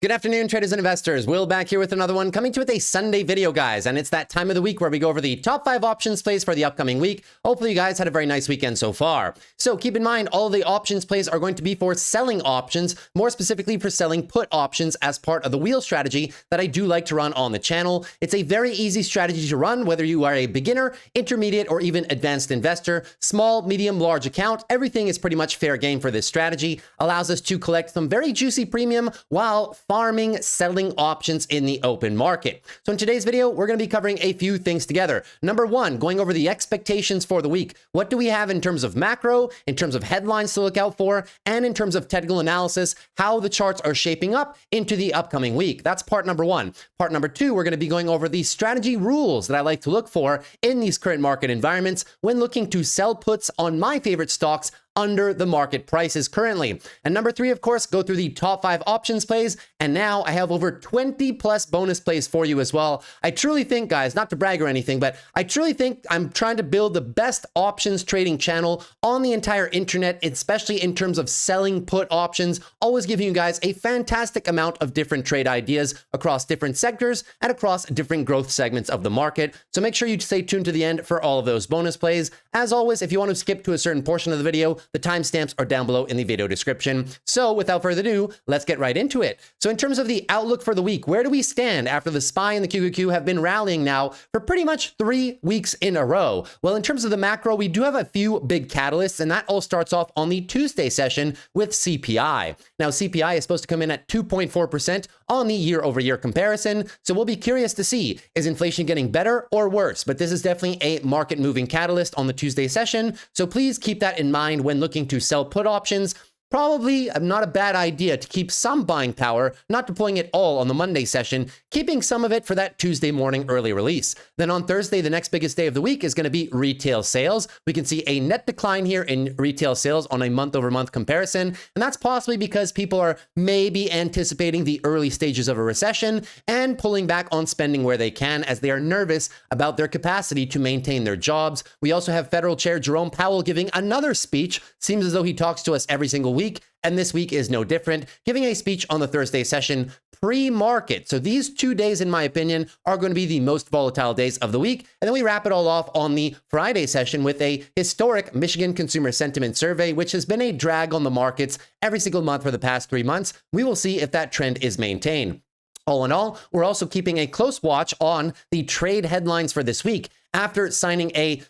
Good afternoon, traders and investors. Will back here with another one, coming to you with a Sunday video, guys. And it's that time of the week where we go over the top 5 options plays for the upcoming week. Hopefully you guys had a very nice weekend so far. So keep in mind, all of the options plays are going to be for selling options, more specifically for selling put options as part of the wheel strategy that I do like to run on the channel. It's a very easy strategy to run, whether you are a beginner, intermediate, or even advanced investor. Small, medium, large account, everything is pretty much fair game for this strategy. Allows us to collect some very juicy premium while farming, selling options in the open market. So in today's video, we're going to be covering a few things together. Number one, going over the expectations for the week. What do we have in terms of macro, in terms of headlines to look out for, and in terms of technical analysis, how the charts are shaping up into the upcoming week. That's part number one. Part number two, we're going to be going over the strategy rules that I like to look for in these current market environments when looking to sell puts on my favorite stocks under the market prices currently. And number three, of course, go through the top 5 options plays. And now I have over 20 plus bonus plays for you as well. I truly think, guys, not to brag or anything, but I truly think I'm trying to build the best options trading channel on the entire internet, especially in terms of selling put options, always giving you guys a fantastic amount of different trade ideas across different sectors and across different growth segments of the market. So make sure you stay tuned to the end for all of those bonus plays. As always, if you want to skip to a certain portion of the video, the timestamps are down below in the video description. So without further ado, let's get right into it. So in terms of the outlook for the week, where do we stand after the SPY and the QQQ have been rallying now for pretty much 3 weeks in a row? Well, in terms of the macro, we do have a few big catalysts, and that all starts off on the Tuesday session with CPI. Now, CPI is supposed to come in at 2.4% on the year-over-year comparison. So we'll be curious to see, is inflation getting better or worse? But this is definitely a market-moving catalyst on the Tuesday session. So please keep that in mind when looking to sell put options. Probably not a bad idea to keep some buying power, not deploying it all on the Monday session, keeping some of it for that Tuesday morning early release. Then on Thursday, the next biggest day of the week is going to be retail sales. We can see a net decline here in retail sales on a month-over-month comparison, and that's possibly because people are maybe anticipating the early stages of a recession and pulling back on spending where they can as they are nervous about their capacity to maintain their jobs. We also have Federal Chair Jerome Powell giving another speech. Seems as though he talks to us every single week, and this week is no different, giving a speech on the Thursday session pre-market. So these 2 days, in my opinion, are going to be the most volatile days of the week. And then we wrap it all off on the Friday session with a historic Michigan Consumer Sentiment Survey, which has been a drag on the markets every single month for the past 3 months. We will see if that trend is maintained. All in all, we're also keeping a close watch on the trade headlines for this week after signing a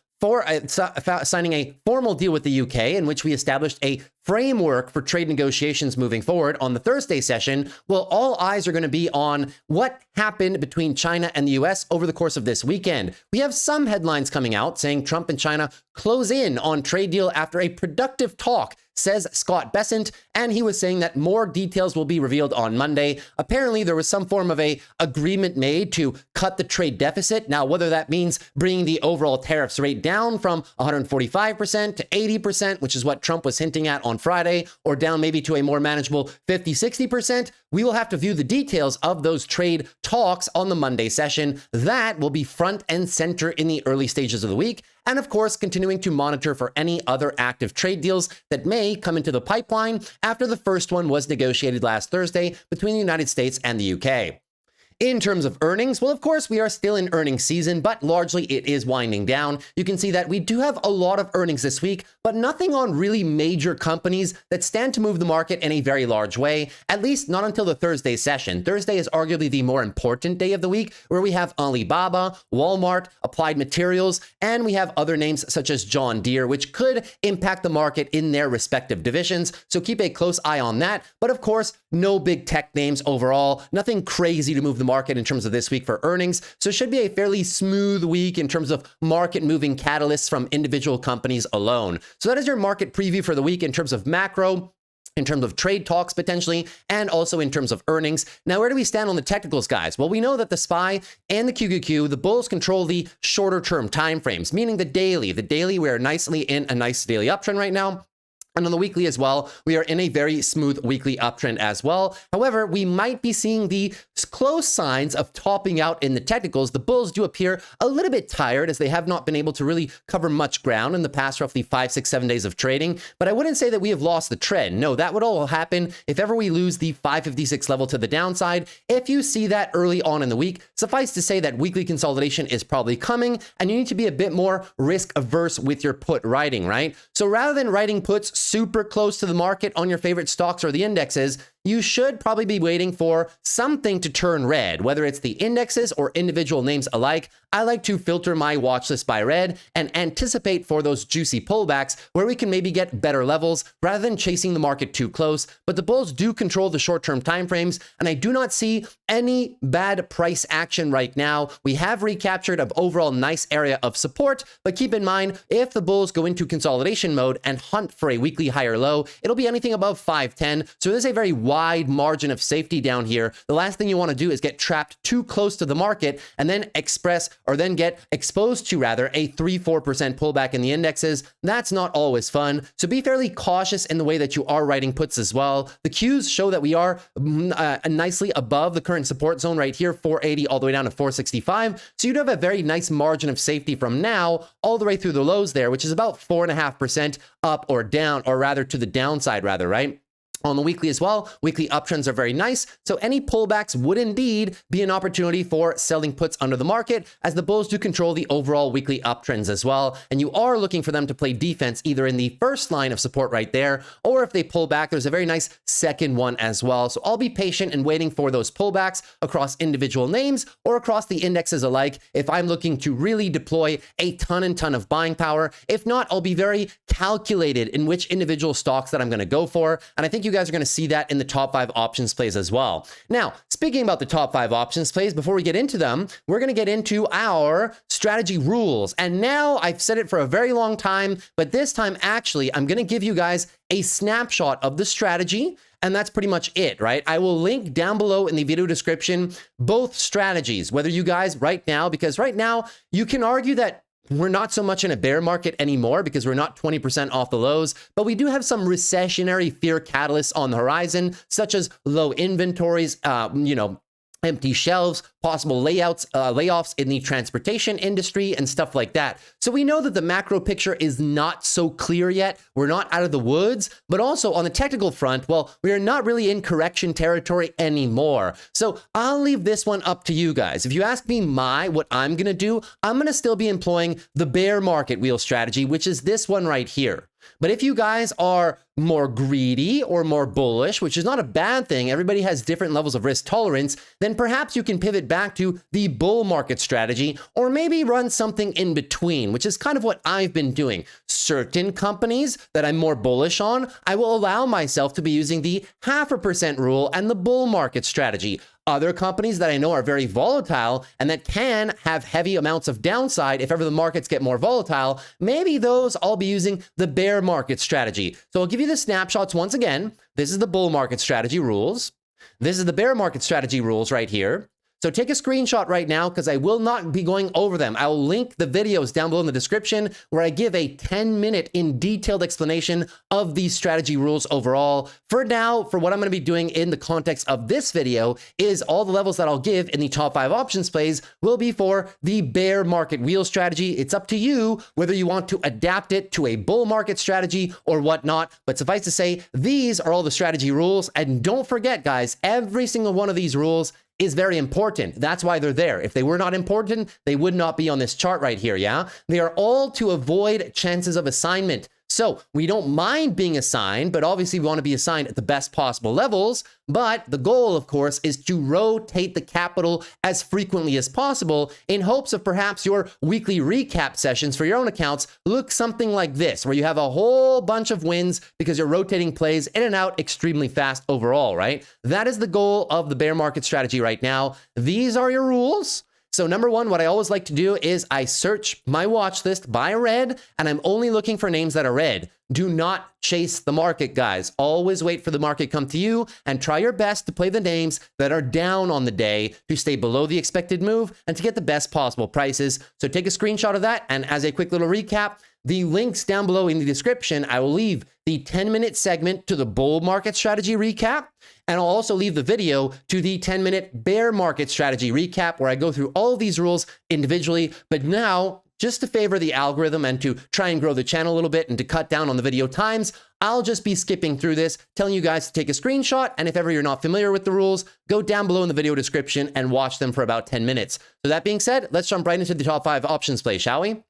formal deal with the UK in which we established a framework for trade negotiations moving forward on the Thursday session. Well, all eyes are going to be on what happened between China and the US over the course of this weekend. We have some headlines coming out saying Trump and China close in on trade deal after a productive talk, says Scott Bessent, and he was saying that more details will be revealed on Monday. Apparently, there was some form of a agreement made to cut the trade deficit. Now, whether that means bringing the overall tariffs rate down from 145% to 80%, which is what Trump was hinting at on Friday, or down maybe to a more manageable 50-60%, we will have to view the details of those trade talks on the Monday session. That will be front and center in the early stages of the week. And of course, continuing to monitor for any other active trade deals that may come into the pipeline after the first one was negotiated last Thursday between the United States and the UK. In terms of earnings, well, of course, we are still in earnings season, but largely it is winding down. You can see that we do have a lot of earnings this week, but nothing on really major companies that stand to move the market in a very large way, at least not until the Thursday session. Thursday is arguably the more important day of the week, where we have Alibaba, Walmart, Applied Materials, and we have other names such as John Deere, which could impact the market in their respective divisions. So keep a close eye on that. But of course, no big tech names overall, nothing crazy to move the market in terms of this week for earnings. So it should be a fairly smooth week in terms of market moving catalysts from individual companies alone. So that is your market preview for the week in terms of macro, in terms of trade talks potentially, and also in terms of earnings. Now, where do we stand on the technicals, guys? Well, we know that the SPY and the QQQ, the bulls control the shorter term timeframes, meaning the daily. The daily, we are nicely in a nice daily uptrend right now. And on the weekly as well, we are in a very smooth weekly uptrend as well. However, we might be seeing the close signs of topping out in the technicals. The bulls do appear a little bit tired as they have not been able to really cover much ground in the past roughly 5, 6, 7 days of trading. But I wouldn't say that we have lost the trend. No, that would all happen if ever we lose the 556 level to the downside. If you see that early on in the week, suffice to say that weekly consolidation is probably coming and you need to be a bit more risk averse with your put writing, right? So rather than writing puts super close to the market on your favorite stocks or the indexes, you should probably be waiting for something to turn red, whether it's the indexes or individual names alike. I like to filter my watch list by red and anticipate for those juicy pullbacks where we can maybe get better levels rather than chasing the market too close. But the bulls do control the short-term timeframes, and I do not see any bad price action right now. We have recaptured an overall nice area of support, but keep in mind, if the bulls go into consolidation mode and hunt for a weekly higher low, it'll be anything above 510. So there's a very wide margin of safety down here. The last thing you want to do is get trapped too close to the market and then get exposed to rather a 3-4% pullback in the indexes. That's not always fun. So be fairly cautious in the way that you are writing puts as well. The cues show that we are nicely above the current support zone right here, 480 all the way down to 465. So you do have a very nice margin of safety from now all the way through the lows there, which is about 4.5% up or down, or rather to the downside rather, right? On the weekly as well, weekly uptrends are very nice, so any pullbacks would indeed be an opportunity for selling puts under the market, as the bulls do control the overall weekly uptrends as well, and you are looking for them to play defense either in the first line of support right there, or if they pull back, there's a very nice second one as well. So I'll be patient and waiting for those pullbacks across individual names or across the indexes alike if I'm looking to really deploy a ton of buying power. If not, I'll be very calculated in which individual stocks that I'm going to go for, and I think you guys are going to see that in the top 5 options plays as well. Now, speaking about the top 5 options plays, before we get into them, we're going to get into our strategy rules. And now I've said it for a very long time, but this time actually I'm going to give you guys a snapshot of the strategy. And that's pretty much it, right? I will link down below in the video description both strategies, whether you guys right now, because right now you can argue that we're not so much in a bear market anymore because we're not 20% off the lows, but we do have some recessionary fear catalysts on the horizon, such as low inventories, empty shelves, possible layoffs in the transportation industry and stuff like that. So we know that the macro picture is not so clear yet. We're not out of the woods, but also on the technical front, well, we are not really in correction territory anymore. So I'll leave this one up to you guys. If you ask me what I'm going to do, I'm going to still be employing the bear market wheel strategy, which is this one right here. But if you guys are more greedy or more bullish, which is not a bad thing, everybody has different levels of risk tolerance, then perhaps you can pivot back to the bull market strategy, or maybe run something in between, which is kind of what I've been doing. Certain companies that I'm more bullish on, I will allow myself to be using the 0.5% rule and the bull market strategy. Other companies that I know are very volatile and that can have heavy amounts of downside if ever the markets get more volatile, maybe those I'll be using the bear market strategy. So I'll give you the snapshots once again. This is the bull market strategy rules. This is the bear market strategy rules right here. So take a screenshot right now because I will not be going over them. I will link the videos down below in the description where I give a 10-minute in detailed explanation of these strategy rules overall. For now, for what I'm going to be doing in the context of this video is all the levels that I'll give in the top 5 options plays will be for the bear market wheel strategy. It's up to you whether you want to adapt it to a bull market strategy or whatnot. But suffice to say, these are all the strategy rules. And don't forget, guys, every single one of these rules is very important. That's why they're there. If they were not important, they would not be on this chart right here, yeah? They are all to avoid chances of assignment. So we don't mind being assigned, but obviously we want to be assigned at the best possible levels. But the goal, of course, is to rotate the capital as frequently as possible in hopes of perhaps your weekly recap sessions for your own accounts look something like this, where you have a whole bunch of wins because you're rotating plays in and out extremely fast overall, right? That is the goal of the bear market strategy right now. These are your rules. So number one, what I always like to do is I search my watch list by red, and I'm only looking for names that are red. Do not chase the market, guys. Always wait for the market come to you and try your best to play the names that are down on the day to stay below the expected move and to get the best possible prices. So take a screenshot of that. And as a quick little recap, the links down below in the description, I will leave the 10-minute segment to the bull market strategy recap, and I'll also leave the video to the 10-minute bear market strategy recap where I go through all of these rules individually. But now, just to favor the algorithm and to try and grow the channel a little bit and to cut down on the video times, I'll just be skipping through this, telling you guys to take a screenshot, and if ever you're not familiar with the rules, go down below in the video description and watch them for about 10 minutes. So that being said, let's jump right into the top 5 options play, shall we?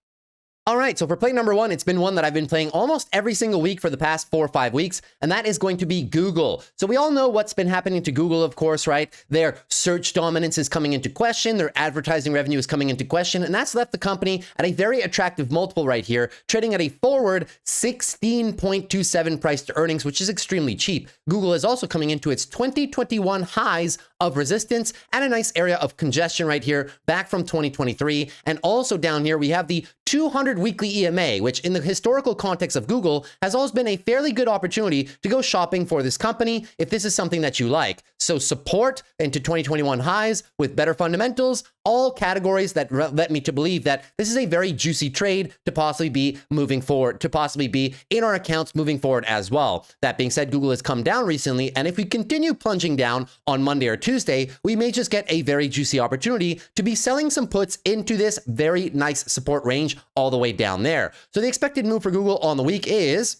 All right, so for play number 1, it's been one that I've been playing almost every single week for the past 4 or 5 weeks, and that is going to be Google. So we all know what's been happening to Google, of course, right? Their search dominance is coming into question, their advertising revenue is coming into question, and that's left the company at a very attractive multiple right here, trading at a forward 16.27 price to earnings, which is extremely cheap. Google is also coming into its 2021 highs of resistance and a nice area of congestion right here, back from 2023. And also down here, we have the 200 weekly EMA, which in the historical context of Google has always been a fairly good opportunity to go shopping for this company if this is something that you like. So support into 2021 highs with better fundamentals, all categories that led me to believe that this is a very juicy trade to possibly be moving forward, to possibly be in our accounts moving forward as well. That being said, Google has come down recently, and if we continue plunging down on Monday or Tuesday, we may just get a very juicy opportunity to be selling some puts into this very nice support range all the way down there. So the expected move for Google on the week is,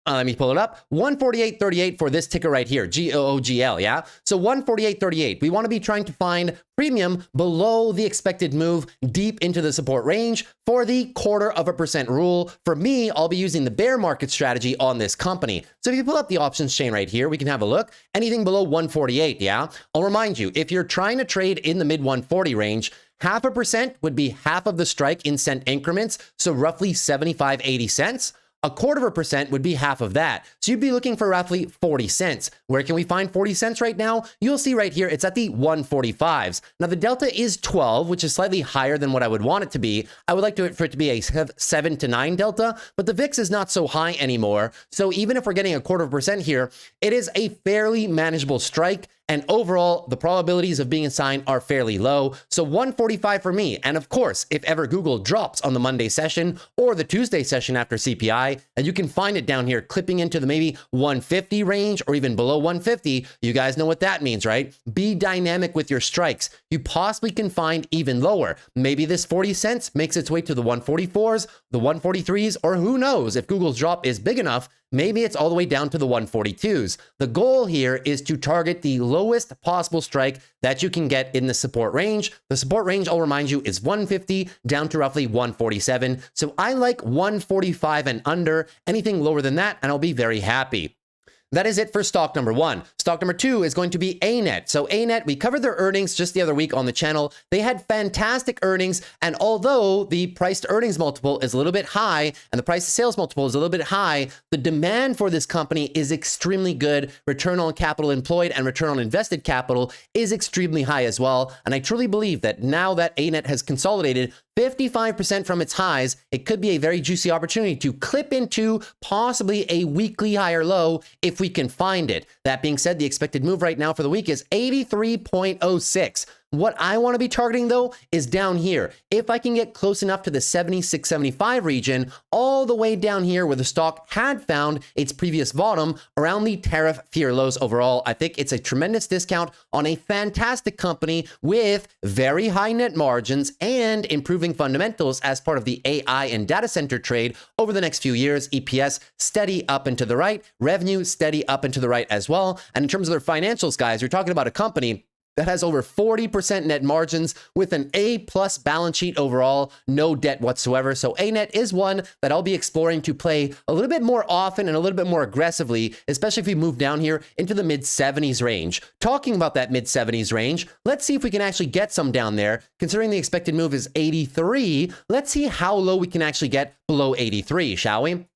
let me pull it up, 148.38 for this ticker right here, GOOGL, yeah? So 148.38, we want to be trying to find premium below the expected move deep into the support range for the 0.25% rule. For me, I'll be using the bear market strategy on this company. So if you pull up the options chain right here, we can have a look. Anything below 148, yeah? I'll remind you, if you're trying to trade in the mid 140 range, 0.5% would be half of the strike in cent increments, so roughly 75, 80 cents. 0.25% would be half of that. So you'd be looking for roughly 40 cents. Where can we find 40 cents right now? You'll see right here, it's at the 145s. Now the delta is 12, which is slightly higher than what I would want it to be. I would like for it to be a 7 to 9 delta, but the VIX is not so high anymore. So even if we're getting 0.25% here, it is a fairly manageable strike. And overall, the probabilities of being assigned are fairly low. So 145 for me. And of course, if ever Google drops on the Monday session or the Tuesday session after CPI, and you can find it down here clipping into the maybe 150 range or even below 150, you guys know what that means, right? Be dynamic with your strikes. You possibly can find even lower. Maybe this 40 cents makes its way to the 144s, the 143s, or who knows, if Google's drop is big enough, maybe it's all the way down to the 142s. The goal here is to target the lowest possible strike that you can get in the support range. The support range, I'll remind you, is 150 down to roughly 147. So I like 145 and under. Anything lower than that, and I'll be very happy. That is it for stock number 1. Stock number 2 is going to be ANET. So ANET, we covered their earnings just the other week on the channel. They had fantastic earnings, and although the price to earnings multiple is a little bit high and the price to sales multiple is a little bit high, the demand for this company is extremely good. Return on capital employed and return on invested capital is extremely high as well. And I truly believe that now that ANET has consolidated 55% from its highs, it could be a very juicy opportunity to clip into possibly a weekly higher low if we can find it. That being said, the expected move right now for the week is 83.06. What I want to be targeting though is down here. If I can get close enough to the 76.75 region, all the way down here where the stock had found its previous bottom around the tariff fear lows overall, I think it's a tremendous discount on a fantastic company with very high net margins and improving fundamentals as part of the AI and data center trade over the next few years. EPS steady up and to the right, revenue steady up and to the right as well. And in terms of their financials, guys, you're talking about a company that has over 40% net margins with an A+ balance sheet overall, no debt whatsoever. So ANET is one that I'll be exploring to play a little bit more often and a little bit more aggressively, especially if we move down here into the mid-70s range. Talking about that mid-70s range, let's see if we can actually get some down there. Considering the expected move is 83, let's see how low we can actually get below 83, shall we?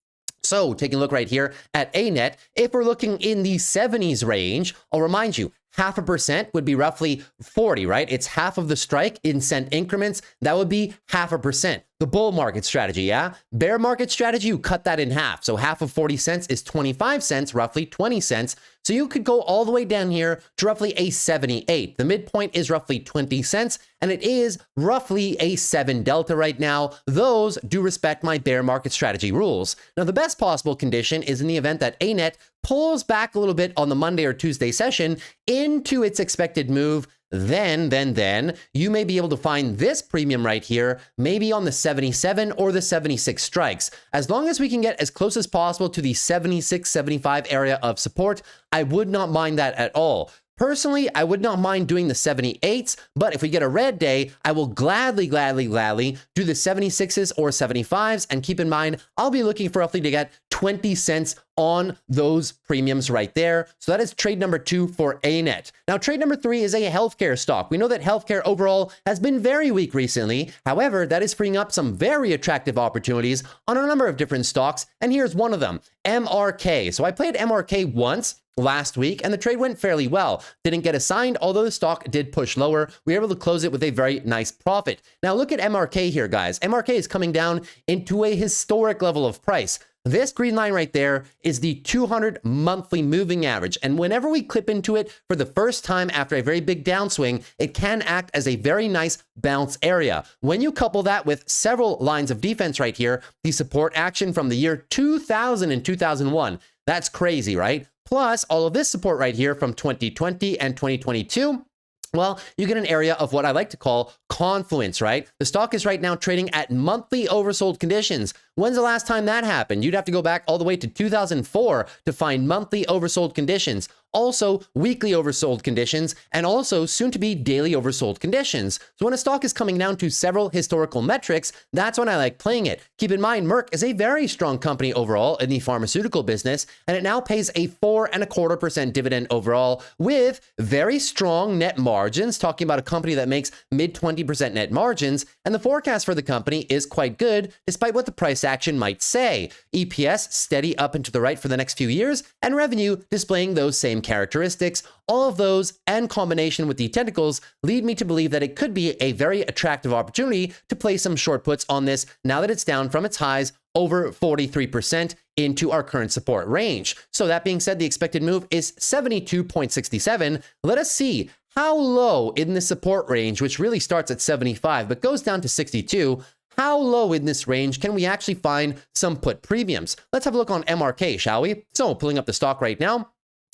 So taking a look right here at ANET, if we're looking in the 70s range, I'll remind you, 0.5% would be roughly 40, right? It's half of the strike in cent increments. That would be 0.5%. the bull market strategy, yeah? Bear market strategy, you cut that in half. So half of 40 cents is 25 cents, roughly 20 cents. So you could go all the way down here to roughly a 78. The midpoint is roughly 20 cents, and it is roughly a 7 delta right now. Those do respect my bear market strategy rules. Now, the best possible condition is in the event that ANET pulls back a little bit on the Monday or Tuesday session into its expected move. Then you may be able to find this premium right here, maybe on the 77 or the 76 strikes. As long as we can get as close as possible to the 76, 75 area of support, I would not mind that at all. Personally, I would not mind doing the 78s, but if we get a red day, I will gladly do the 76s or 75s. And keep in mind, I'll be looking for roughly to get 20 cents on those premiums right there. So that is trade number 2 for ANET. Now, trade number 3 is a healthcare stock. We know that healthcare overall has been very weak recently. However, that is freeing up some very attractive opportunities on a number of different stocks. And here's one of them, MRK. So I played MRK once last week, and the trade went fairly well. Didn't get assigned, although the stock did push lower. We were able to close it with a very nice profit. Now look at MRK here, guys. MRK is coming down into a historic level of price. This green line right there is the 200 monthly moving average. And whenever we clip into it for the first time after a very big downswing, it can act as a very nice bounce area. When you couple that with several lines of defense right here, the support action from the year 2000 and 2001, that's crazy, right? Plus all of this support right here from 2020 and 2022, well, you get an area of what I like to call confluence, right? The stock is right now trading at monthly oversold conditions. When's the last time that happened? You'd have to go back all the way to 2004 to find monthly oversold conditions. Also weekly oversold conditions, and also soon to be daily oversold conditions. So when a stock is coming down to several historical metrics, that's when I like playing it. Keep in mind, Merck is a very strong company overall in the pharmaceutical business, and it now pays a 4.25% dividend overall with very strong net margins, talking about a company that makes mid 20% net margins, and the forecast for the company is quite good despite what the price action might say. EPS steady up and to the right for the next few years, and revenue displaying those same characteristics. All of those, and combination with the technicals, lead me to believe that it could be a very attractive opportunity to play some short puts on this now that it's down from its highs over 43% into our current support range. So that being said, the expected move is 72.67. Let us see how low in the support range, which really starts at 75 but goes down to 62, how low in this range can we actually find some put premiums? Let's have a look on MRK, shall we? So pulling up the stock right now.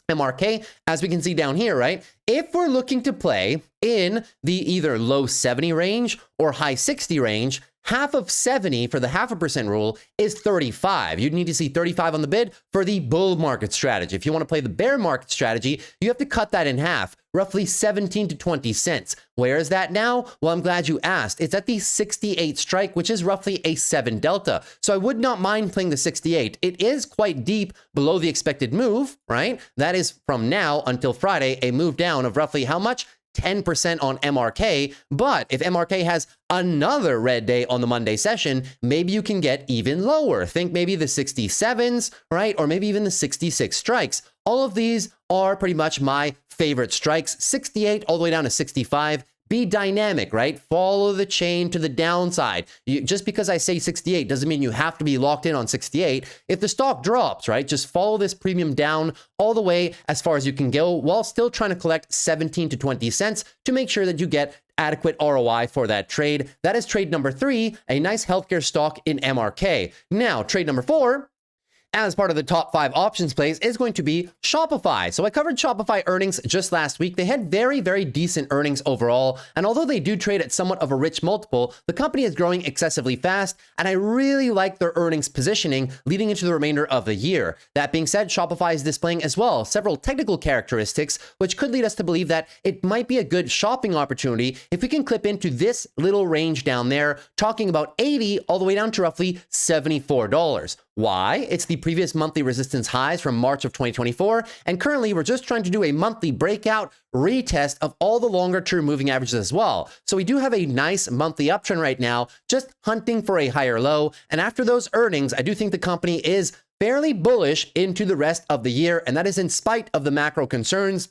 MRK, as we can see down here, right? If we're looking to play in the either low 70 range or high 60 range, half of 70 for the 0.5% rule is 35. You'd need to see 35 on the bid for the bull market strategy. If you want to play the bear market strategy, you have to cut that in half, roughly 17 to 20 cents. Where is that now? Well, I'm glad you asked. It's at the 68 strike, which is roughly a 7 delta. So I would not mind playing the 68. It is quite deep below the expected move, right? That is from now until Friday, a move down of roughly how much? 10% on MRK, but if MRK has another red day on the Monday session, maybe you can get even lower. Think maybe the 67s, right? Or maybe even the 66 strikes. All of these are pretty much my favorite strikes. 68 all the way down to 65. Be dynamic, right? Follow the chain to the downside. Just because I say 68 doesn't mean you have to be locked in on 68. If the stock drops, right, just follow this premium down all the way as far as you can go while still trying to collect 17 to 20 cents to make sure that you get adequate ROI for that trade. That is trade number 3, a nice healthcare stock in MRK. Now, trade number 4, as part of the top 5 options plays, is going to be Shopify. So I covered Shopify earnings just last week. They had very, very decent earnings overall. And although they do trade at somewhat of a rich multiple, the company is growing excessively fast. And I really like their earnings positioning leading into the remainder of the year. That being said, Shopify is displaying as well several technical characteristics, which could lead us to believe that it might be a good shopping opportunity if we can clip into this little range down there, talking about 80 all the way down to roughly $74. Why? It's the previous monthly resistance highs from March of 2024, and currently we're just trying to do a monthly breakout retest of all the longer term moving averages as well. So we do have a nice monthly uptrend right now, just hunting for a higher low. And after those earnings, I do think the company is fairly bullish into the rest of the year, and that is in spite of the macro concerns.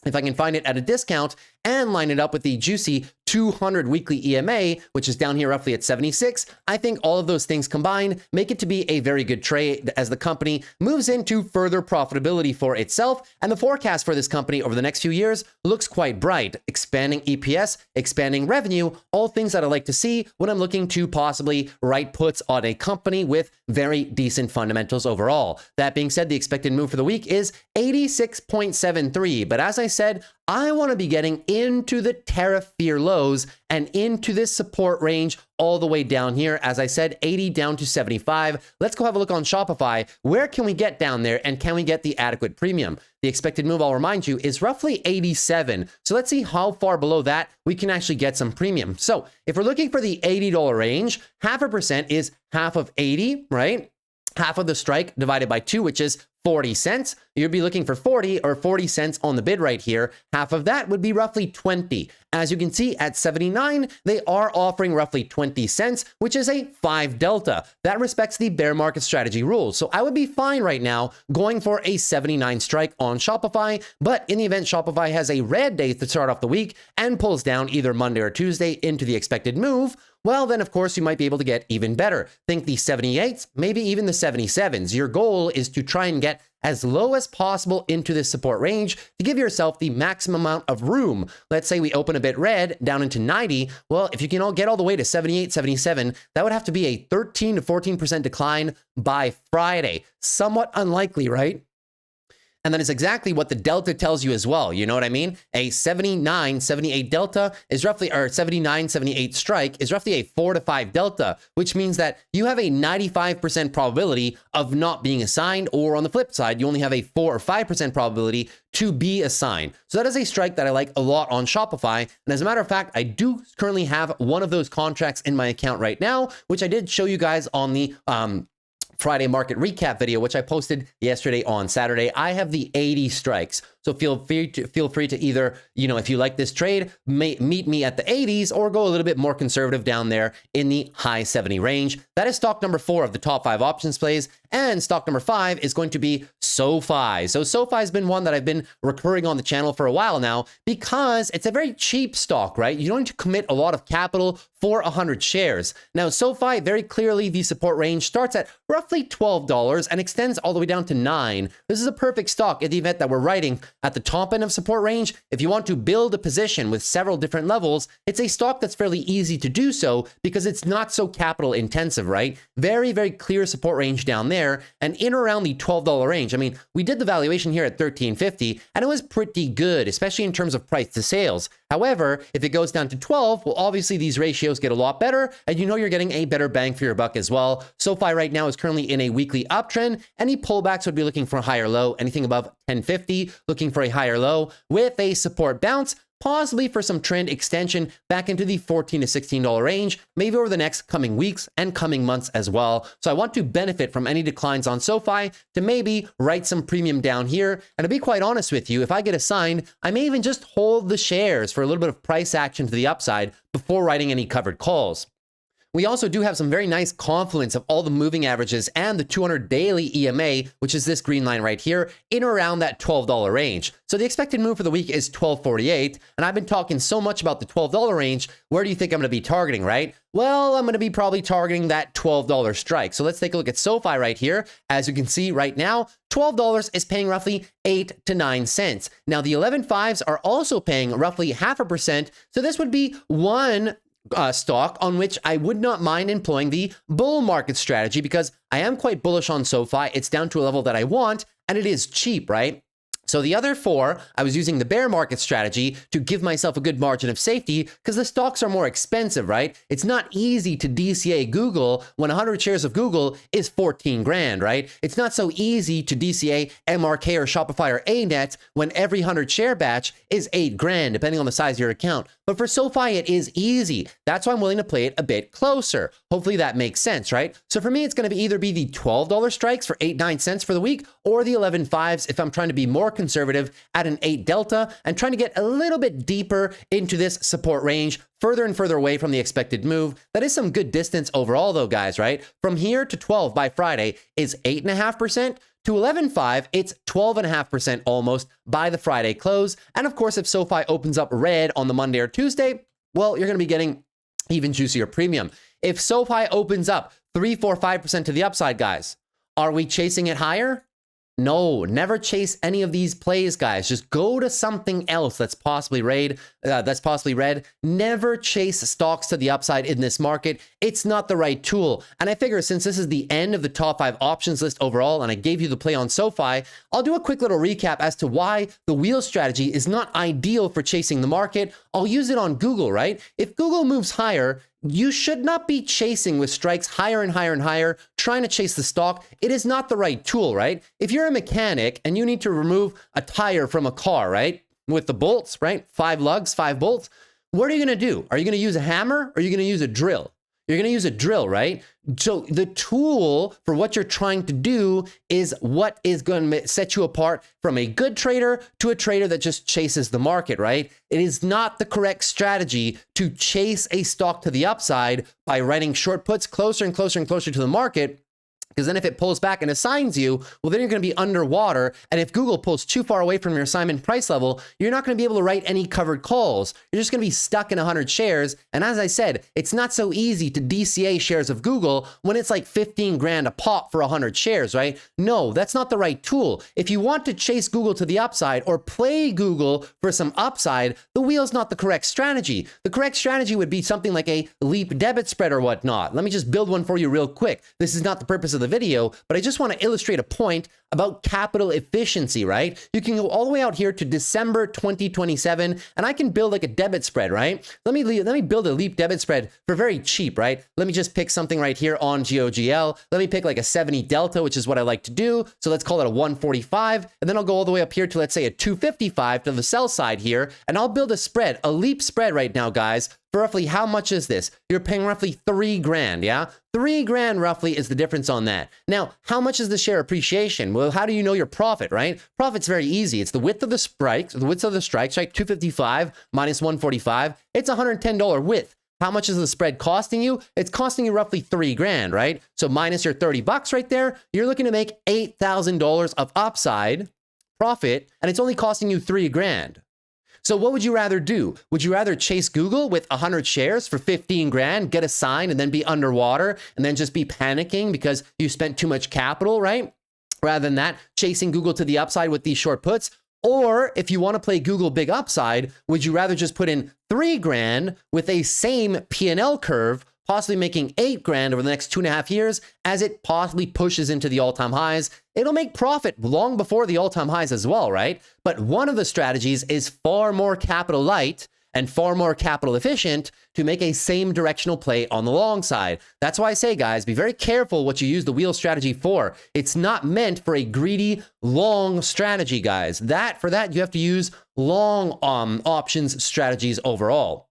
If I can find it at a discount and line it up with the juicy 200 weekly EMA, which is down here roughly at 76, I think all of those things combined make it to be a very good trade as the company moves into further profitability for itself. And the forecast for this company over the next few years looks quite bright. Expanding EPS, expanding revenue, all things that I like to see when I'm looking to possibly write puts on a company with very decent fundamentals overall. That being said, the expected move for the week is 86.73. But as I said, I want to be getting into the tariff fear lows and into this support range all the way down here. As I said, 80 down to 75. Let's go have a look on Shopify. Where can we get down there and can we get the adequate premium? The expected move, I'll remind you, is roughly 87. So let's see how far below that we can actually get some premium. So if we're looking for the $80 range, 0.5% is half of 80, right? Half of the strike divided by 2, which is 40 cents. You'd be looking for 40 or 40 cents on the bid right here. Half of that would be roughly 20. As you can see at 79, they are offering roughly 20 cents, which is a 5 delta. That respects the bear market strategy rules. So I would be fine right now going for a 79 strike on Shopify. But in the event Shopify has a red day to start off the week and pulls down either Monday or Tuesday into the expected move, well, then, of course, you might be able to get even better. Think the 78s, maybe even the 77s. Your goal is to try and get as low as possible into this support range to give yourself the maximum amount of room. Let's say we open a bit red down into 90. Well, if you can all get all the way to 78, 77, that would have to be a 13 to 14% decline by Friday. Somewhat unlikely, right? And that is exactly what the delta tells you as well. You know what I mean? A 79, 78 delta is roughly, or 79, 78 strike is roughly a 4 to 5 delta, which means that you have a 95% probability of not being assigned, or on the flip side, you only have a 4 or 5% probability to be assigned. So that is a strike that I like a lot on Shopify. And as a matter of fact, I do currently have one of those contracts in my account right now, which I did show you guys on the Friday market recap video, which I posted yesterday on Saturday. I have the 80 strikes. So feel free to either, if you like this trade, meet me at the 80s or go a little bit more conservative down there in the high 70 range. That is stock number 4 of the top 5 options plays. And stock number 5 is going to be SoFi. So SoFi has been one that I've been recurring on the channel for a while now because it's a very cheap stock, right? You don't need to commit a lot of capital for 100 shares. Now, SoFi, very clearly, the support range starts at roughly $12 and extends all the way down to $9. This is a perfect stock in the event that we're writing at the top end of support range. If you want to build a position with several different levels, it's a stock that's fairly easy to do so because it's not so capital intensive, right? Very, very clear support range down there and in around the $12 range. I mean, we did the valuation here at $13.50 and it was pretty good, especially in terms of price to sales. However, if it goes down to 12, well, obviously these ratios get a lot better and you're getting a better bang for your buck as well. SoFi right now is currently in a weekly uptrend. Any pullbacks would be looking for a higher low, anything above 1050, looking for a higher low with a support bounce, possibly for some trend extension back into the $14 to $16 range, maybe over the next coming weeks and coming months as well. So I want to benefit from any declines on SoFi to maybe write some premium down here. And to be quite honest with you, if I get assigned, I may even just hold the shares for a little bit of price action to the upside before writing any covered calls. We also do have some very nice confluence of all the moving averages and the 200 daily EMA, which is this green line right here, in around that $12 range. So the expected move for the week is $12.48, and I've been talking so much about the $12 range. Where do you think I'm going to be targeting, right? Well, I'm going to be probably targeting that $12 strike. So let's take a look at SoFi right here. As you can see right now, $12 is paying roughly 8 to 9 cents. Now, the 11.5s are also paying roughly 0.5%. So this would be one stock on which I would not mind employing the bull market strategy because I am quite bullish on SoFi. It's down to a level that I want and it is cheap, right? So the other 4, I was using the bear market strategy to give myself a good margin of safety because the stocks are more expensive, right? It's not easy to DCA Google when 100 shares of Google is 14 grand, right? It's not so easy to DCA MRK or Shopify or ANET when every 100 share batch is 8 grand, depending on the size of your account. But for SoFi, it is easy. That's why I'm willing to play it a bit closer. Hopefully that makes sense, right? So for me, it's going to be either be the $12 strikes for 8, 9 cents for the week or the 11.5s if I'm trying to be more conservative at an 8 delta and trying to get a little bit deeper into this support range, further and further away from the expected move. That is some good distance overall though, guys, right? From here to 12 by Friday is 8.5%. To 11.5, it's 12.5% almost by the Friday close. And of course, if SoFi opens up red on the Monday or Tuesday, well, you're going to be getting even juicier premium. If SoFi opens up 3, 4, 5% to the upside, guys, are we chasing it higher? No, never chase any of these plays, guys. Just go to something else that's possibly red. Never chase stocks to the upside in this market. It's not the right tool. And I figure since this is the end of the top 5 options list overall, and I gave you the play on SoFi, I'll do a quick little recap as to why the wheel strategy is not ideal for chasing the market. I'll use it on Google, right? If Google moves higher, you should not be chasing with strikes higher and higher and higher, trying to chase the stock. It is not the right tool, right? If you're a mechanic and you need to remove a tire from a car, right? With the bolts, right? 5 lugs, 5 bolts. What are you going to do? Are you going to use a hammer or are you going to use a drill? You're going to use a drill, right? So the tool for what you're trying to do is what is going to set you apart from a good trader to a trader that just chases the market, right? It is not the correct strategy to chase a stock to the upside by writing short puts closer and closer and closer to the market. Because then if it pulls back and assigns you, well, then you're going to be underwater. And if Google pulls too far away from your assignment price level, you're not going to be able to write any covered calls. You're just going to be stuck in 100 shares. And as I said, it's not so easy to DCA shares of Google when it's like 15 grand a pop for 100 shares, right? No, that's not the right tool. If you want to chase Google to the upside or play Google for some upside, the wheel's not the correct strategy. The correct strategy would be something like a leap debit spread or whatnot. Let me just build one for you real quick. This is not the purpose of the video, but I just want to illustrate a point about capital efficiency, right? You can go all the way out here to December 2027, and I can build like a debit spread, right? Let me build a leap debit spread for very cheap, right? Let me just pick something right here on GOGL. Let me pick like a 70 delta, which is what I like to do. So let's call it a 145, and then I'll go all the way up here to, let's say, a 255 to the sell side here, and I'll build a spread, a leap spread right now, guys. For roughly, how much is this? You're paying roughly 3 grand, yeah? 3 grand roughly is the difference on that. Now, how much is the share appreciation? Well, how do you know your profit, right? Profit's very easy. It's the width of the strikes, right? 255 minus 145. It's a $110 width. How much is the spread costing you? It's costing you roughly 3 grand, right? So minus your 30 bucks right there, you're looking to make $8,000 of upside profit, and it's only costing you 3 grand. So what would you rather do? Would you rather chase Google with 100 shares for 15 grand, get assigned, and then be underwater, and then just be panicking because you spent too much capital, right? Rather than that, chasing Google to the upside with these short puts. Or if you want to play Google big upside, would you rather just put in 3 grand with a same P&L curve, possibly making 8 grand over the next 2.5 years as it possibly pushes into the all-time highs? It'll make profit long before the all-time highs as well, right? But one of the strategies is far more capital light and far more capital efficient to make a same directional play on the long side. That's why I say, guys, be very careful what you use the wheel strategy for. It's not meant for a greedy long strategy, guys. For that, you have to use long options strategies overall.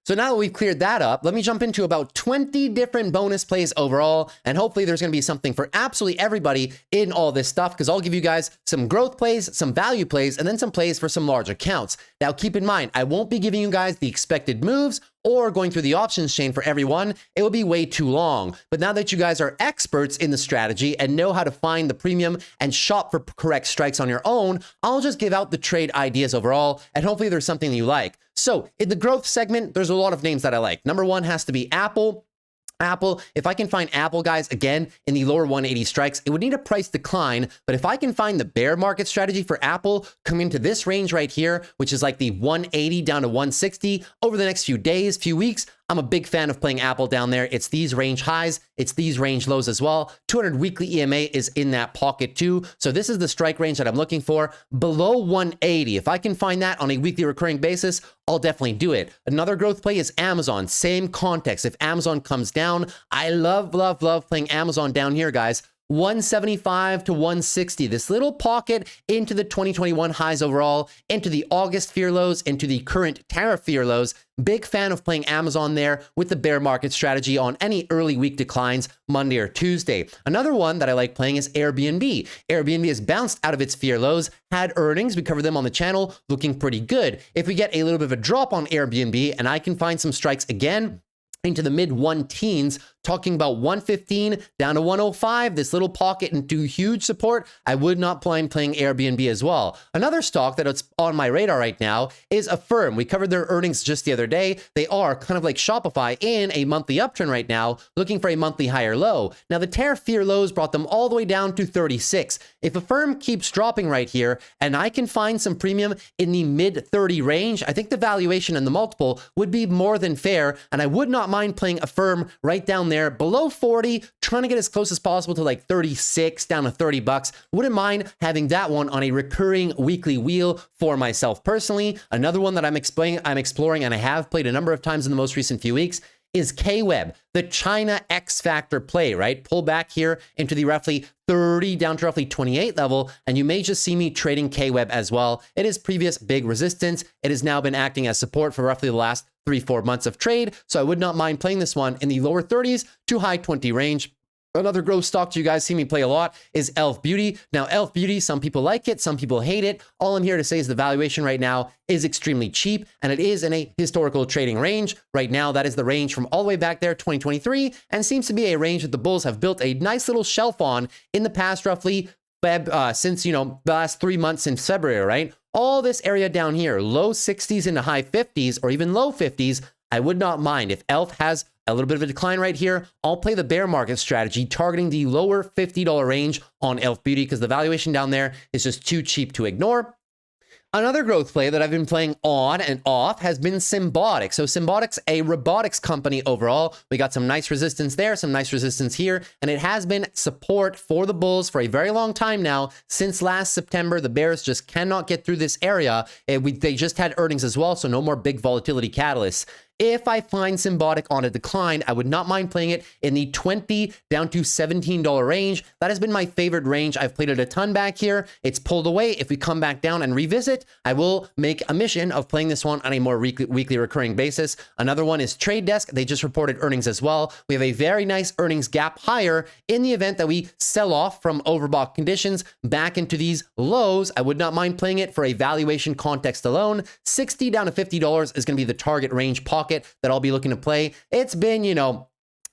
So now that we've cleared that up, let me jump into about 20 different bonus plays overall, and hopefully there's going to be something for absolutely everybody in all this stuff, because I'll give you guys some growth plays, some value plays, and then some plays for some large accounts. Now, keep in mind, I won't be giving you guys the expected moves or going through the options chain for everyone. It will be way too long. But now that you guys are experts in the strategy and know how to find the premium and shop for correct strikes on your own, I'll just give out the trade ideas overall, and hopefully there's something that you like. So in the growth segment, there's a lot of names that I like. Number 1 has to be Apple. Apple, if I can find Apple, guys, again, in the lower 180 strikes, it would need a price decline. But if I can find the bear market strategy for Apple coming into this range right here, which is like the 180 down to 160 over the next few days, few weeks, I'm a big fan of playing Apple down there. It's these range highs. It's these range lows as well. 200 weekly EMA is in that pocket too. So this is the strike range that I'm looking for. Below 180, if I can find that on a weekly recurring basis, I'll definitely do it. Another growth play is Amazon. Same context. If Amazon comes down, I love playing Amazon down here, guys. 175 to 160, this little pocket into the 2021 highs overall, into the August fear lows, into the current tariff fear lows. Big fan of playing Amazon there with the bear market strategy on any early week declines, Monday or Tuesday. Another one that I like playing is Airbnb. Airbnb has bounced out of its fear lows, had earnings, we covered them on the channel, looking pretty good. If we get a little bit of a drop on Airbnb and I can find some strikes again, into the mid 1 teens talking about 115 down to 105, this little pocket into huge support. I would not mind playing Airbnb as well. Another stock that's on my radar right now is Affirm. We covered their earnings just the other day. They are kind of like Shopify in a monthly uptrend right now, looking for a monthly higher low. Now, the tariff fear lows brought them all the way down to 36. If Affirm keeps dropping right here and I can find some premium in the mid 30 range, I think the valuation and the multiple would be more than fair, and I would not mind playing Affirm right down there below 40, trying to get as close as possible to like 36 down to 30 bucks. Wouldn't mind having that one on a recurring weekly wheel for myself personally. Another one that I'm exploring and I have played a number of times in the most recent few weeks is KWeb, the China X Factor play, right? Pull back here into the roughly 30 down to roughly 28 level, and you may just see me trading KWeb as well. It is previous big resistance. It has now been acting as support for roughly the last 3-4 months of trade, so I would not mind playing this one in the lower 30s to high 20 range. Another growth stock you guys see me play a lot is Elf Beauty. Now, Elf Beauty, some people like it, some people hate it. All I'm here to say is the valuation right now is extremely cheap, and it is in a historical trading range. Right now, that is the range from all the way back there, 2023, and seems to be a range that the bulls have built a nice little shelf on in the past roughly since, the last 3 months since February, right? All this area down here, low 60s into high 50s, or even low 50s, I would not mind. If Elf has a little bit of a decline right here, I'll play the bear market strategy, targeting the lower $50 range on Elf Beauty because the valuation down there is just too cheap to ignore. Another growth play that I've been playing on and off has been Symbotic. So Symbotic's a robotics company overall. We got some nice resistance there, some nice resistance here, and it has been support for the bulls for a very long time now. Since last September, the bears just cannot get through this area. They just had earnings as well, so no more big volatility catalysts. If I find Symbotic on a decline, I would not mind playing it in the $20 down to $17 range. That has been my favorite range. I've played it a ton back here. It's pulled away. If we come back down and revisit, I will make a mission of playing this one on a more weekly recurring basis. Another one is Trade Desk. They just reported earnings as well. We have a very nice earnings gap higher in the event that we sell off from overbought conditions back into these lows. I would not mind playing it for a valuation context alone. $60 down to $50 is going to be the target range pocket that I'll be looking to play. It's been,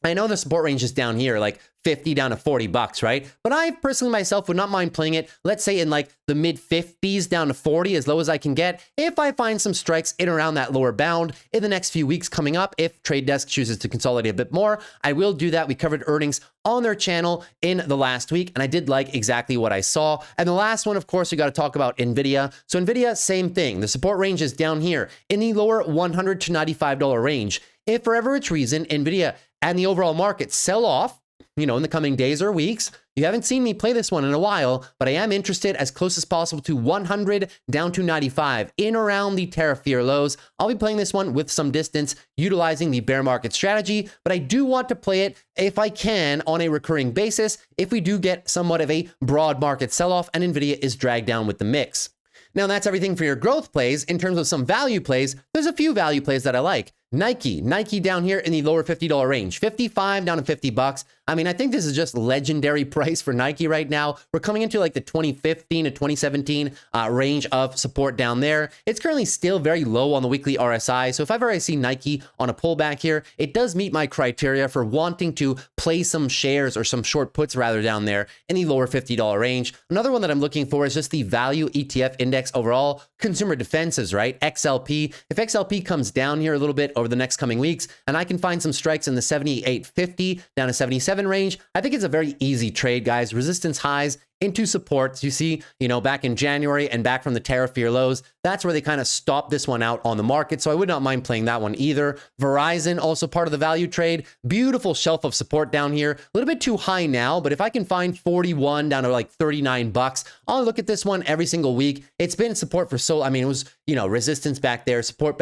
I know the support range is down here, like 50 down to 40 bucks, right? But I personally myself would not mind playing it, let's say in like the mid 50s down to 40, as low as I can get. If I find some strikes in around that lower bound in the next few weeks coming up, if Trade Desk chooses to consolidate a bit more, I will do that. We covered earnings on their channel in the last week, and I did like exactly what I saw. And the last one, of course, we got to talk about NVIDIA. So NVIDIA, same thing. The support range is down here in the lower $100 to $95 range. If for whatever its reason, NVIDIA and the overall market sell off, in the coming days or weeks, you haven't seen me play this one in a while, but I am interested as close as possible to 100 down to 95 in around the tariff fear lows. I'll be playing this one with some distance, utilizing the bear market strategy, but I do want to play it if I can on a recurring basis if we do get somewhat of a broad market sell-off and NVIDIA is dragged down with the mix. Now, that's everything for your growth plays. In terms of some value plays, there's a few value plays that I like. Nike down here in the lower $50 range, 55 down to 50 bucks. I mean, I think this is just legendary price for Nike right now. We're coming into like the 2015 to 2017 range of support down there. It's currently still very low on the weekly RSI. So if I've already seen Nike on a pullback here, it does meet my criteria for wanting to play some shares or some short puts rather down there in the lower $50 range. Another one that I'm looking for is just the value ETF index overall, consumer defenses, right? XLP. If XLP comes down here a little bit over the next coming weeks, and I can find some strikes in the 78.50 down to 77 range, I think it's a very easy trade, guys. Resistance highs into supports. You see, back in January and back from the tariff fear lows, that's where they kind of stopped this one out on the market. So I would not mind playing that one either. Verizon, also part of the value trade. Beautiful shelf of support down here. A little bit too high now, but if I can find 41 down to like 39 bucks, I'll look at this one every single week. It's been support for it was, resistance back there, support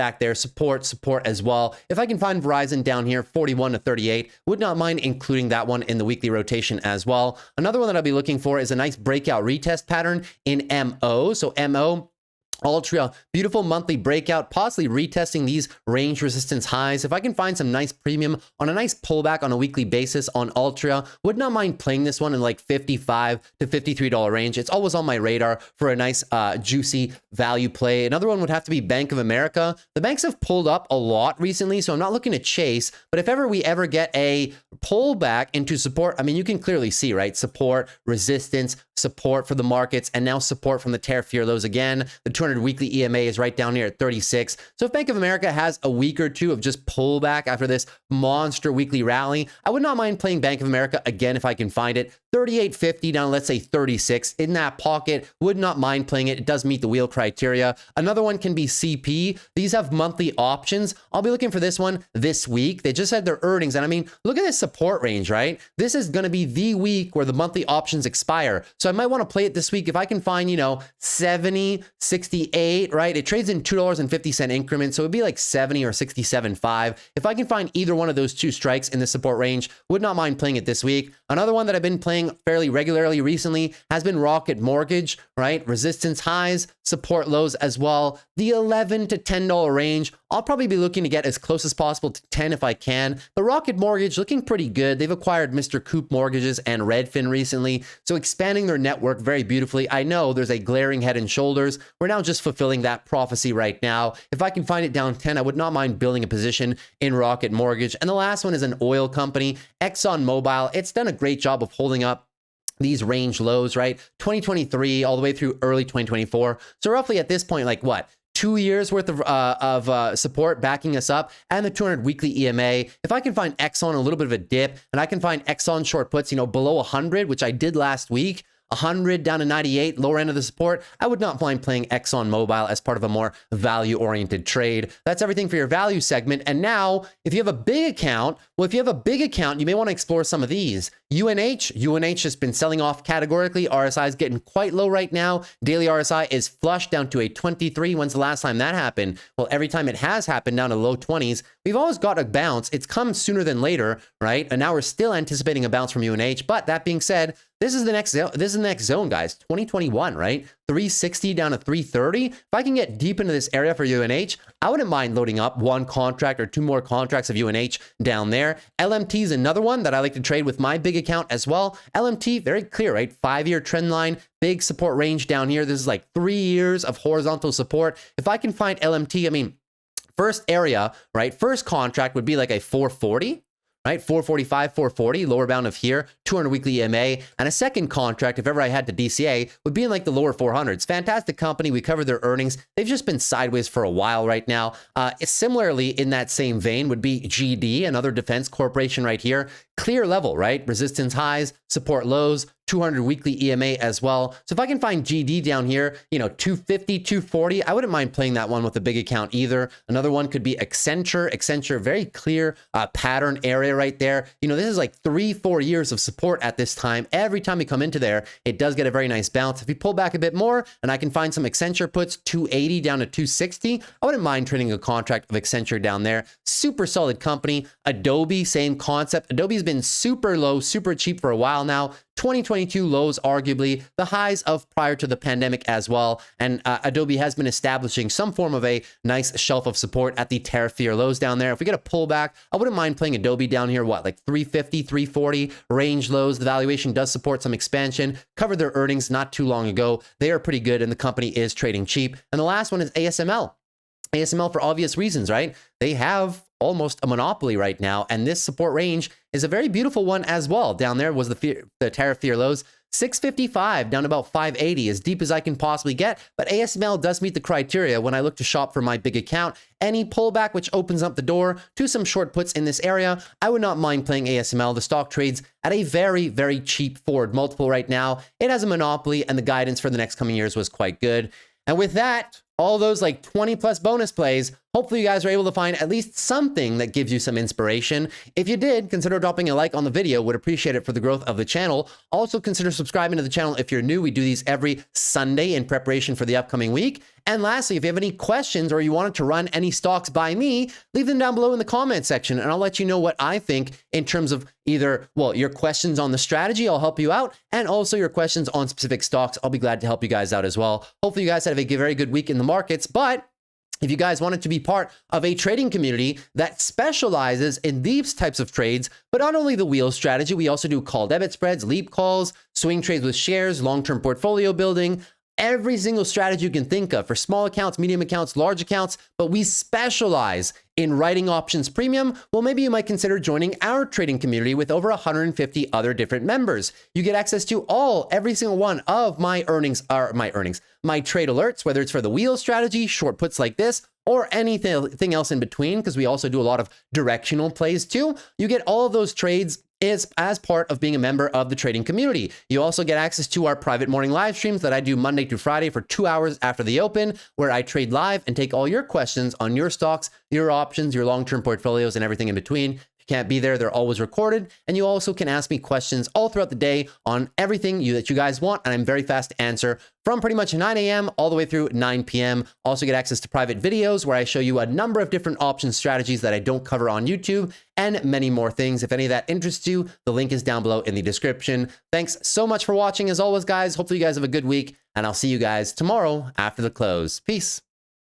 as well. If I can find Verizon down here, 41 to 38, would not mind including that one in the weekly rotation as well. Another one that I'll be looking for is a nice breakout retest pattern in MO. So MO Altria, beautiful monthly breakout, possibly retesting these range resistance highs. If I can find some nice premium on a nice pullback on a weekly basis on Altria, would not mind playing this one in like $55 to $53 range. It's always on my radar for a nice juicy value play. Another one would have to be Bank of America. The banks have pulled up a lot recently, so I'm not looking to chase, but if ever we ever get a pullback into support, I mean, you can clearly see, right? Support, resistance, support for the markets, and now support from the tariff fear lows again. The 200 weekly EMA is right down here at 36. So if Bank of America has a week or two of just pullback after this monster weekly rally, I would not mind playing Bank of America again if I can find it. 38.50 down, let's say 36 in that pocket. Would not mind playing it. It does meet the wheel criteria. Another one can be CP. These have monthly options. I'll be looking for this one this week. They just had their earnings, and I mean, look at this support range, right? This is going to be the week where the monthly options expire. So I might want to play it this week if I can find, 70, 68, right? It trades in $2.50 increments, so it'd be like 70 or 67.5. If I can find either one of those two strikes in the support range, would not mind playing it this week. Another one that I've been playing fairly regularly recently has been Rocket Mortgage, right? Resistance highs, support lows as well. The $11 to $10 range, I'll probably be looking to get as close as possible to 10 if I can. But Rocket Mortgage looking pretty good. They've acquired Mr. Coop Mortgages and Redfin recently, so expanding their network very beautifully. I know there's a glaring head and shoulders. We're now just fulfilling that prophecy right now. If I can find it down 10, I would not mind building a position in Rocket Mortgage. And the last one is an oil company, ExxonMobil. It's done a great job of holding up these range lows, right? 2023 all the way through early 2024. So roughly at this point, like what? 2 years worth of support backing us up, and the 200 weekly EMA. If I can find Exxon a little bit of a dip, and I can find Exxon short puts, below 100, which I did last week, 100 down to 98, lower end of the support, I would not mind playing ExxonMobil as part of a more value-oriented trade. That's everything for your value segment. And now, if you have a big account, you may want to explore some of these. UNH has been selling off categorically. RSI is getting quite low right now. Daily RSI is flushed down to a 23. When's the last time that happened? Well, every time it has happened down to low 20s, we've always got a bounce. It's come sooner than later, right? And now we're still anticipating a bounce from UNH. But that being said, this is the next zone, guys. 2021, right? 360 down to 330. If I can get deep into this area for UNH, I wouldn't mind loading up one contract or two more contracts of UNH down there. LMT is another one that I like to trade with my big account as well. LMT, very clear, right? 5-year trend line, big support range down here. This is like 3 years of horizontal support. If I can find LMT, I mean, first area, right? First contract would be like a 440. Right, 445, 440, lower bound of here, 200 weekly EMA, and a second contract, if ever I had to DCA, would be in like the lower 400s. Fantastic company. We covered their earnings. They've just been sideways for a while right now. Similarly, in that same vein would be GD, another defense corporation right here. Clear level, right? Resistance highs, support lows, 200 weekly EMA as well. So if I can find GD down here, 250, 240, I wouldn't mind playing that one with a big account either. Another one could be Accenture, very clear pattern area right there. This is like 3-4 years of support at this time. Every time we come into there, it does get a very nice bounce. If you pull back a bit more and I can find some Accenture puts, 280 down to 260, I wouldn't mind trading a contract of Accenture down there. Super solid company. Adobe, same concept. Adobe's been super low, super cheap for a while now. 2022 lows, arguably the highs of prior to the pandemic as well. And Adobe has been establishing some form of a nice shelf of support at the tariff fear lows down there. If we get a pullback, I wouldn't mind playing Adobe down here, like 350, 340 range lows. The valuation does support some expansion. Covered their earnings not too long ago. They are pretty good and the company is trading cheap. And the last one is ASML. ASML for obvious reasons, right? They have almost a monopoly right now, and this support range is a very beautiful one as well. Down there was the tariff fear lows, 655 down to about 580, as deep as I can possibly get. But ASML does meet the criteria when I look to shop for my big account. Any pullback, which opens up the door to some short puts in this area, I would not mind playing ASML. The stock trades at a very, very cheap forward multiple right now. It has a monopoly, and the guidance for the next coming years was quite good. And with that, all those like 20 plus bonus plays, Hopefully you guys are able to find at least something that gives you some inspiration. If you did, consider dropping a like on the video. Would appreciate it for the growth of the channel. Also consider subscribing to the channel if you're new. We do these every Sunday in preparation for the upcoming week. And lastly, if you have any questions or you wanted to run any stocks by me, leave them down below in the comment section and I'll let you know what I think in terms of either, well, your questions on the strategy, I'll help you out, and also your questions on specific stocks. I'll be glad to help you guys out as well. Hopefully you guys have a very good week in the markets, but if you guys wanted to be part of a trading community that specializes in these types of trades, but not only the wheel strategy, we also do call debit spreads, leap calls, swing trades with shares, long-term portfolio building, every single strategy you can think of for small accounts, medium accounts, large accounts, but we specialize in writing options premium. Well, maybe you might consider joining our trading community with over 150 other different members. You get access to every single one of my trade alerts, whether it's for the wheel strategy, short puts like this, or anything else in between, because we also do a lot of directional plays too. You get all of those trades as part of being a member of the trading community. You also get access to our private morning live streams that I do Monday through Friday for 2 hours after the open, where I trade live and take all your questions on your stocks, your options, your long-term portfolios, and everything in between. If you can't be there, they're always recorded. And you also can ask me questions all throughout the day on everything that you guys want. And I'm very fast to answer from pretty much 9 a.m. all the way through 9 p.m. Also get access to private videos where I show you a number of different option strategies that I don't cover on YouTube and many more things. If any of that interests you, the link is down below in the description. Thanks so much for watching as always, guys. Hopefully you guys have a good week and I'll see you guys tomorrow after the close. Peace.